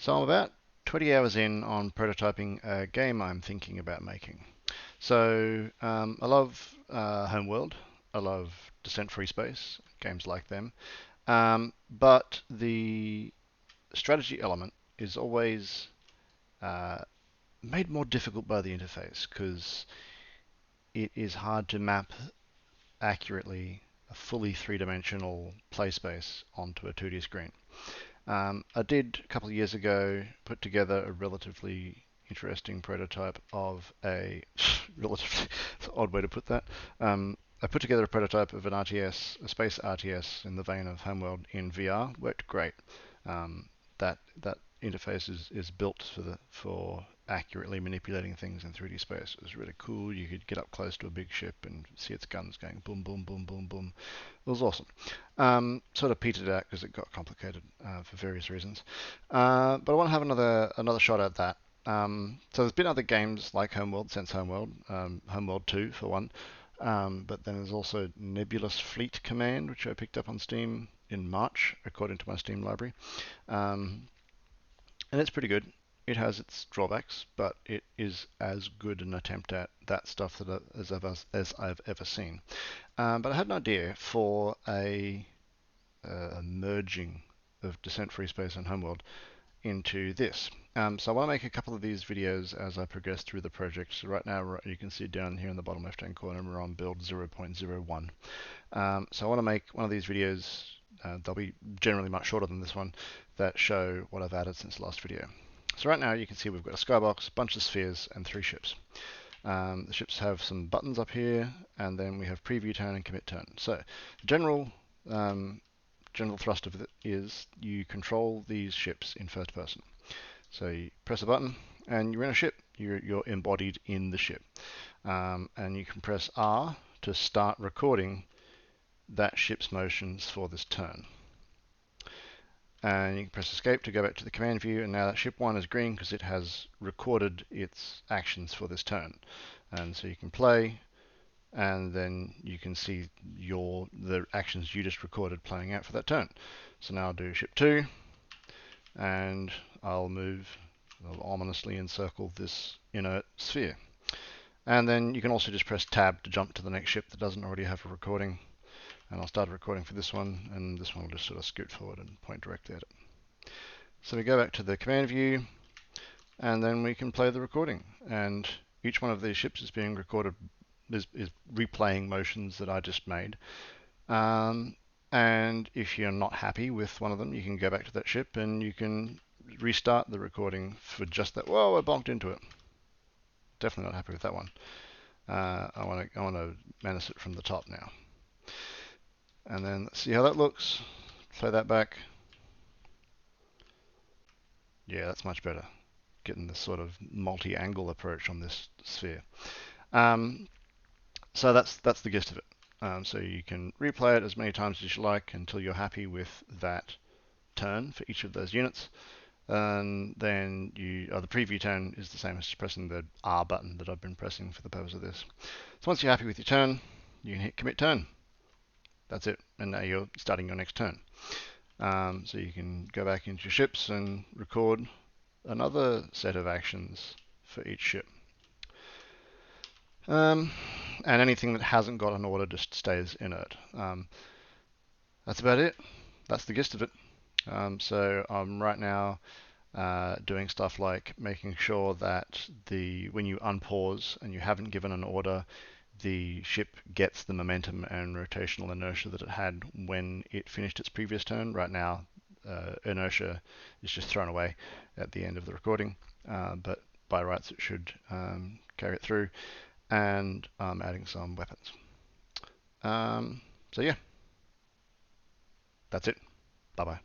So I'm about 20 hours in on prototyping a game I'm thinking about making. So I love Homeworld, I love Descent Free Space, games like them, but the strategy element is always uh, made more difficult by the interface because it is hard to map accurately a fully three-dimensional play space onto a 2D screen. I did a couple of years ago put together a relatively interesting prototype of a relatively odd way to put that. I put together a prototype of an RTS, a space RTS in the vein of Homeworld in VR. Worked great. That interface is built for accurately manipulating things in 3D space. It was really cool. You could get up close to a big ship and see its guns going boom, boom, boom, boom, boom. It was awesome. Sort of petered out because it got complicated for various reasons. But I want to have another shot at that. So there's been other games like Homeworld, since Homeworld, Homeworld 2 for one. But then there's also Nebulous Fleet Command, which I picked up on Steam in March, according to my Steam library. Um, and it's pretty good. It has its drawbacks, but it is as good an attempt at that stuff as I've ever seen. But I had an idea for a merging of Descent Free Space and Homeworld into this. So I want to make a couple of these videos as I progress through the project. So right now you can see down here in the bottom left hand corner we're on build 0.01. So I want to make one of these videos, they'll be generally much shorter than this one, that show what I've added since the last video. So right now you can see we've got a skybox, a bunch of spheres, and 3 ships. The ships have some buttons up here, and then we have preview turn and commit turn. So the general thrust of it is you control these ships in first person. So you press a button and you're in a ship. You're embodied in the ship. And you can press R to start recording that ship's motions for this turn. And you can press escape to go back to the command view, and now that ship 1 is green because it has recorded its actions for this turn. And so you can play, and then you can see the actions you just recorded playing out for that turn. So now I'll do ship 2, and I'll ominously encircle this inert sphere. And then you can also just press tab to jump to the next ship that doesn't already have a recording. And I'll start a recording for this one, and this one will just sort of scoot forward and point directly at it. So we go back to the command view, and then we can play the recording. And each one of these ships is being recorded, is replaying motions that I just made. And if you're not happy with one of them, you can go back to that ship and you can restart the recording for just that. Whoa, I bonked into it. Definitely not happy with that one. I want to menace it from the top now. And then let's see how that looks. Play that back. Yeah, that's much better. Getting this sort of multi-angle approach on this sphere. So that's the gist of it. So you can replay it as many times as you like until you're happy with that turn for each of those units. And then the preview turn is the same as just pressing the R button that I've been pressing for the purpose of this. So once you're happy with your turn, you can hit commit turn. That's it, and now you're starting your next turn. So you can go back into your ships and record another set of actions for each ship. And anything that hasn't got an order just stays inert. That's about it. That's the gist of it. So I'm right now doing stuff like making sure that when you unpause and you haven't given an order, the ship gets the momentum and rotational inertia that it had when it finished its previous turn. Right now, inertia is just thrown away at the end of the recording, but by rights it should carry it through, and I'm adding some weapons. So yeah, that's it. Bye bye.